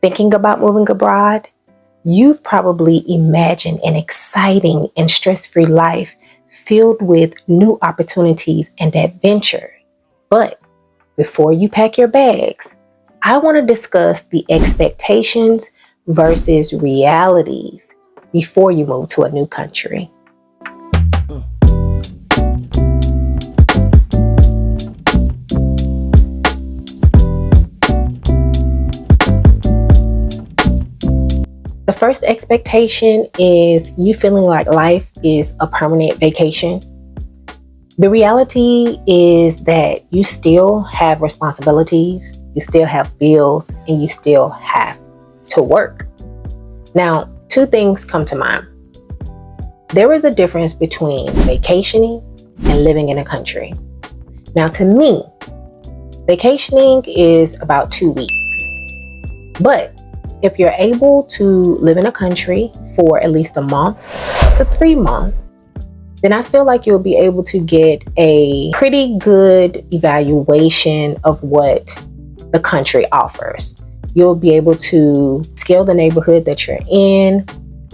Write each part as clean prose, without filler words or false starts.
thinking about moving abroad, you've probably imagined an exciting and stress-free life filled with new opportunities and adventure. But before you pack your bags, I want to discuss the expectations versus realities before you move to a new country. The first expectation is you feeling like life is a permanent vacation. The reality is that you still have responsibilities, you still have bills, and you still have to work. Now, two things come to mind. There is a difference between vacationing and living in a country. Now, to me, vacationing is about 2 weeks. But if you're able to live in a country for at least a month to 3 months, then I feel like you'll be able to get a pretty good evaluation of what the country offers. You'll be able to scale the neighborhood that you're in,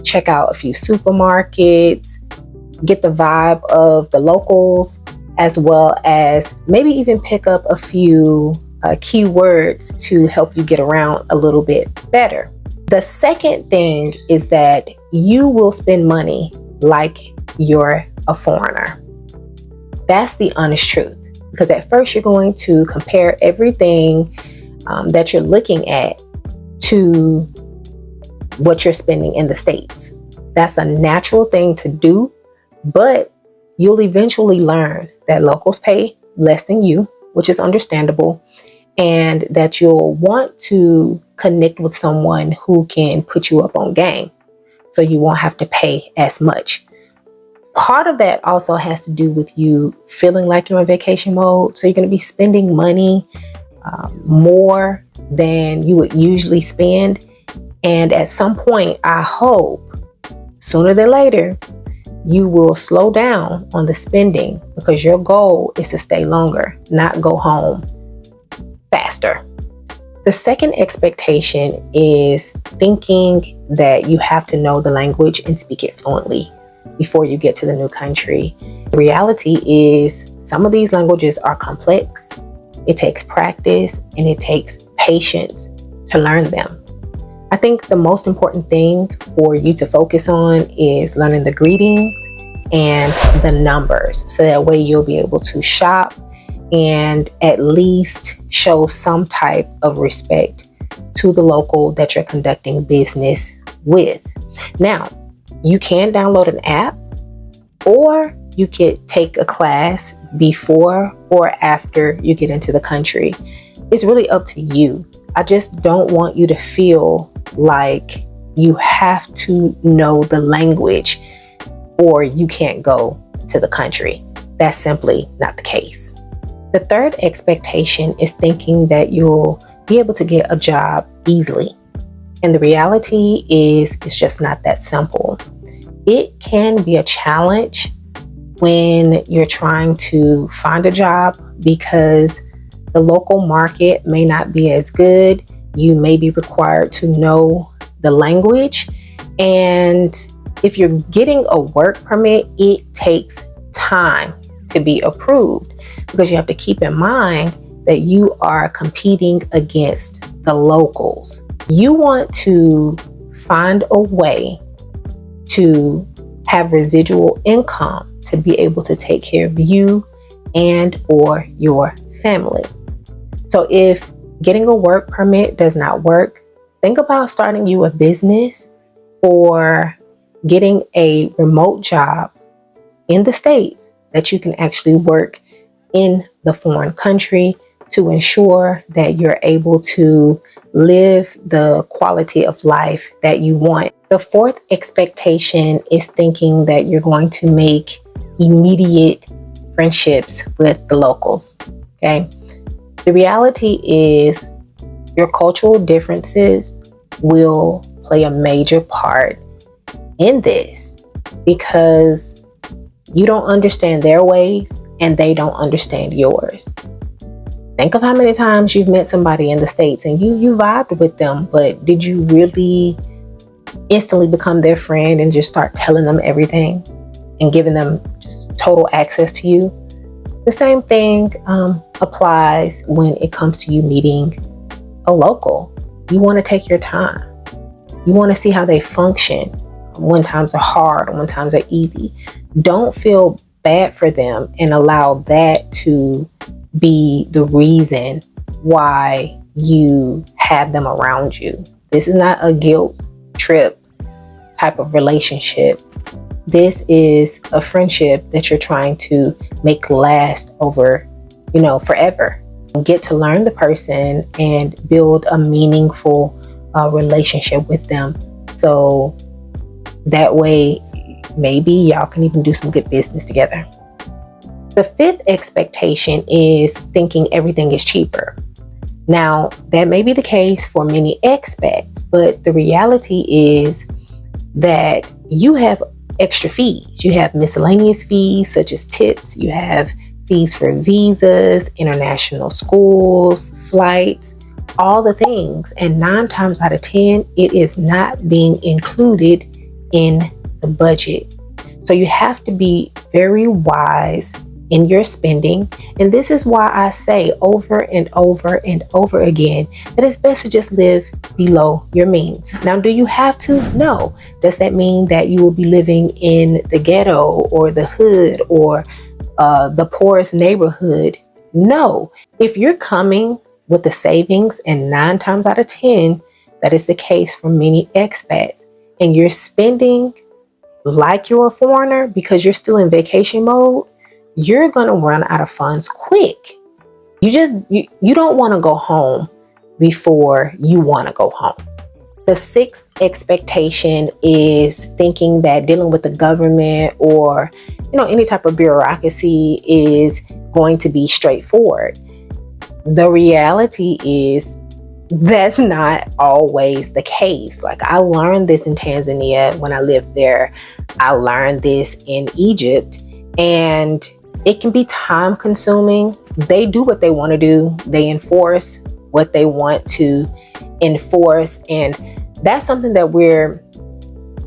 check out a few supermarkets, get the vibe of the locals, as well as maybe even pick up a few keywords to help you get around a little bit better. The second thing is that you will spend money like you're a foreigner. That's the honest truth, because at first you're going to compare everything that you're looking at to what you're spending in the States. That's a natural thing to do, but you'll eventually learn that locals pay less than you, which is understandable, and that you'll want to connect with someone who can put you up on game, so you won't have to pay as much. Part of that also has to do with you feeling like you're in vacation mode, so you're going to be spending money more than you would usually spend. And at some point, I hope sooner than later, you will slow down on the spending, because your goal is to stay longer, not go home faster. The second expectation is thinking that you have to know the language and speak it fluently before you get to the new country. The reality is some of these languages are complex. It takes practice and it takes patience to learn them. I think the most important thing for you to focus on is learning the greetings and the numbers, so that way you'll be able to shop and at least show some type of respect to the local that you're conducting business with. Now, you can download an app, or you could take a class before or after you get into the country. It's really up to you. I just don't want you to feel like you have to know the language or you can't go to the country. That's simply not the case. The third expectation is thinking that you'll be able to get a job easily. And the reality is it's just not that simple. It can be a challenge when you're trying to find a job, because the local market may not be as good. You may be required to know the language. And if you're getting a work permit, it takes time to be approved, because you have to keep in mind that you are competing against the locals. You want to find a way to have residual income to be able to take care of you and or your family. So if getting a work permit does not work, think about starting you a business or getting a remote job in the States that you can actually work in the foreign country to ensure that you're able to live the quality of life that you want. The fourth expectation is thinking that you're going to make immediate friendships with the locals. Okay. The reality is your cultural differences will play a major part in this, because you don't understand their ways and they don't understand yours. Think of how many times you've met somebody in the States and you vibed with them, but did you really instantly become their friend and just start telling them everything and giving them just total access to you? The same thing applies when it comes to you meeting a local. You want to take your time. You want to see how they function. When times are hard and when times are easy. Don't feel bad for them and allow that to be the reason why you have them around you. This is not a guilt trip type of relationship. This is a friendship that you're trying to make last over, forever. Get to learn the person and build a meaningful relationship with them. So that way, maybe y'all can even do some good business together. The fifth expectation is thinking everything is cheaper. Now, that may be the case for many expats, but the reality is that you have extra fees. You have miscellaneous fees such as tips. You have fees for visas, international schools, flights, all the things. And 9 times out of 10, it is not being included in the budget. So you have to be very wise in your spending. And this is why I say over and over and over again that it's best to just live below your means. Now, do you have to? No. Does that mean that you will be living in the ghetto or the hood or the poorest neighborhood? No. If you're coming with the savings, and 9 times out of 10, that is the case for many expats, and you're spending like you're a foreigner because you're still in vacation mode, you're going to run out of funds quick. You don't want to go home before you want to go home. The sixth expectation is thinking that dealing with the government or, any type of bureaucracy is going to be straightforward. The reality is that's not always the case. Like, I learned this in Tanzania when I lived there. I learned this in Egypt, and it can be time consuming. They do what they want to do. They enforce what they want to enforce. And that's something that we're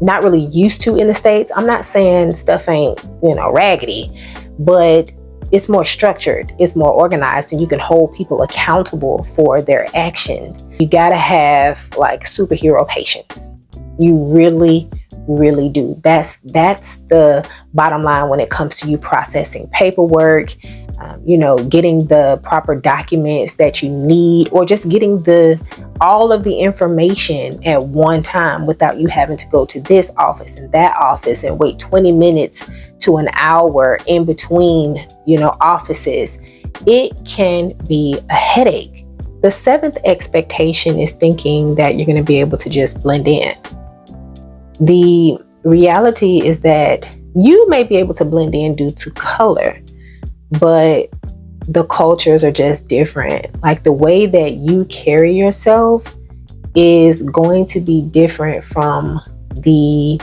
not really used to in the States. I'm not saying stuff ain't, raggedy, but it's more structured, it's more organized, and you can hold people accountable for their actions. You gotta have like superhero patience. You really do. That's the bottom line when it comes to you processing paperwork, getting the proper documents that you need, or just getting all of the information at one time without you having to go to this office and that office and wait 20 minutes to an hour in between, offices. It can be a headache. The seventh expectation is thinking that you're going to be able to just blend in. The reality is that you may be able to blend in due to color, but the cultures are just different. Like, the way that you carry yourself is going to be different from the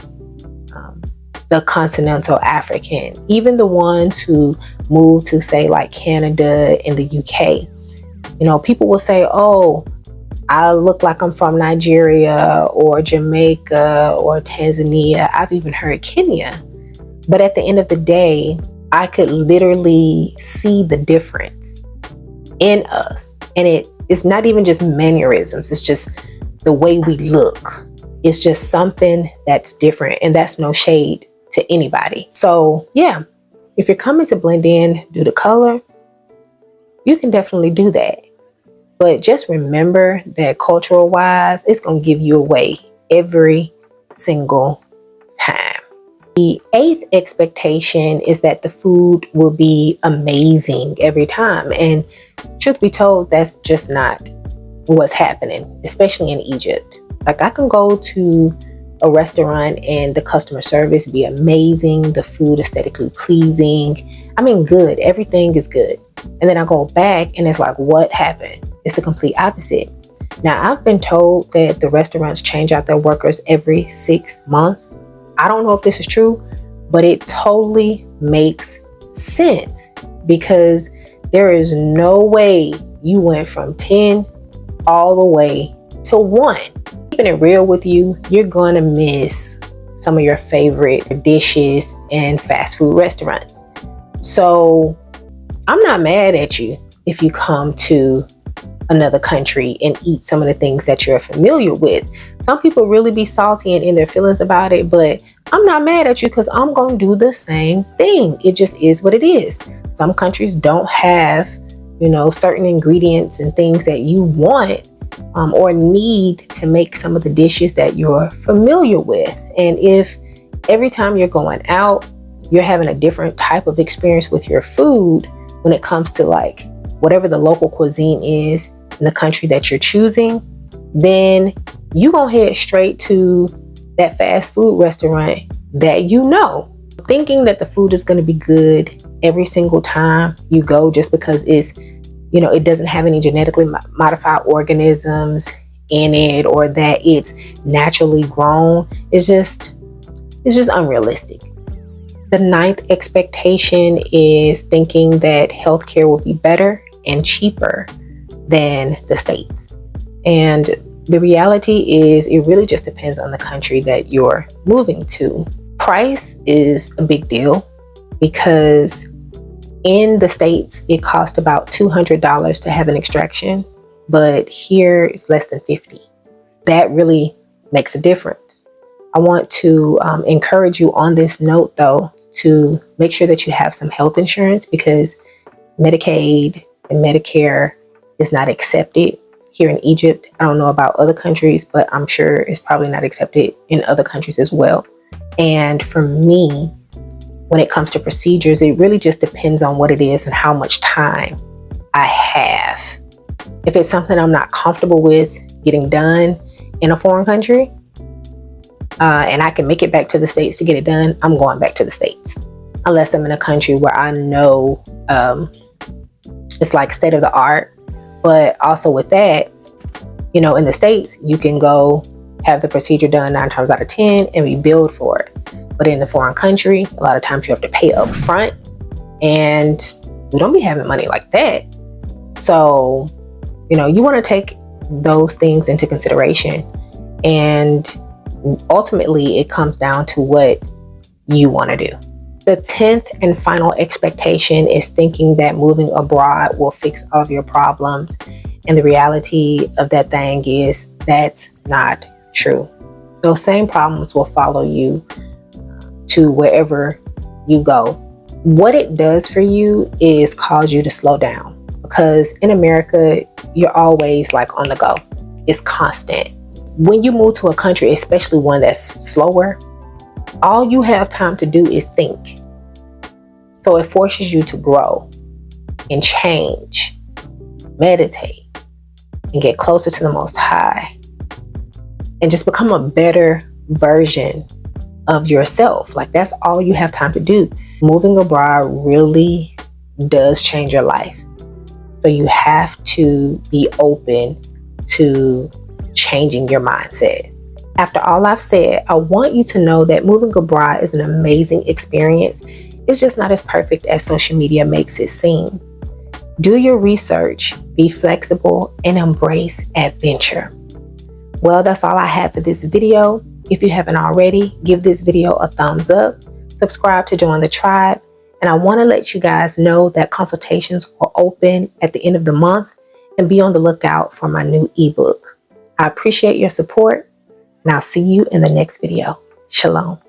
continental African. Even the ones who move to, say, like Canada and the UK, people will say, oh, I look like I'm from Nigeria or Jamaica or Tanzania. I've even heard Kenya. But at the end of the day, I could literally see the difference in us. And it's not even just mannerisms. It's just the way we look. It's just something that's different. And that's no shade to anybody. So yeah, if you're coming to blend in due to color, you can definitely do that. But just remember that cultural wise, it's going to give you away every single time. The eighth expectation is that the food will be amazing every time. And truth be told, that's just not what's happening, especially in Egypt. Like, I can go to a restaurant and the customer service be amazing, the food aesthetically pleasing. I mean, good. Everything is good. And then I go back and it's like, what happened? It's the complete opposite. Now, I've been told that the restaurants change out their workers every 6 months. I don't know if this is true, but it totally makes sense, because there is no way you went from 10 all the way to 1. Keeping it real with you, you're going to miss some of your favorite dishes in fast food restaurants. So I'm not mad at you if you come to another country and eat some of the things that you're familiar with. Some people really be salty and in their feelings about it, but I'm not mad at you because I'm going to do the same thing. It just is what it is. Some countries don't have, certain ingredients and things that you want or need to make some of the dishes that you're familiar with. And if every time you're going out, you're having a different type of experience with your food when it comes to like whatever the local cuisine is in the country that you're choosing, then you gonna head straight to that fast food restaurant that thinking that the food is going to be good every single time you go just because it's, it doesn't have any genetically modified organisms in it or that it's naturally grown. It's just unrealistic. The 9th expectation is thinking that healthcare will be better and cheaper than the States. And the reality is it really just depends on the country that you're moving to. Price is a big deal because in the States, it costs about $200 to have an extraction, but here it's less than $50. That really makes a difference. I want to encourage you on this note, though, to make sure that you have some health insurance because Medicaid and Medicare is not accepted here in Egypt. I don't know about other countries, but I'm sure it's probably not accepted in other countries as well. And for me, when it comes to procedures, it really just depends on what it is and how much time I have. If it's something I'm not comfortable with getting done in a foreign country, and I can make it back to the States to get it done, I'm going back to the States. Unless I'm in a country where I know it's like state of the art. But also with that, in the States, you can go have the procedure done 9 times out of 10 and be billed for it. But in the foreign country, a lot of times you have to pay up front and we don't be having money like that. So, you want to take those things into consideration. And ultimately, it comes down to what you want to do. The 10th and final expectation is thinking that moving abroad will fix all of your problems. And the reality of that thing is that's not true. Those same problems will follow you to wherever you go. What it does for you is cause you to slow down because in America, you're always like on the go. It's constant. When you move to a country, especially one that's slower, all you have time to do is think. So it forces you to grow and change, meditate, and get closer to the Most High, and just become a better version of yourself. Like that's all you have time to do. Moving abroad really does change your life. So you have to be open to changing your mindset. After all I've said, I want you to know that moving abroad is an amazing experience. It's just not as perfect as social media makes it seem. Do your research, be flexible, and embrace adventure. Well, that's all I have for this video. If you haven't already, give this video a thumbs up, subscribe to join the tribe, and I want to let you guys know that consultations will open at the end of the month and be on the lookout for my new ebook. I appreciate your support, and I'll see you in the next video. Shalom.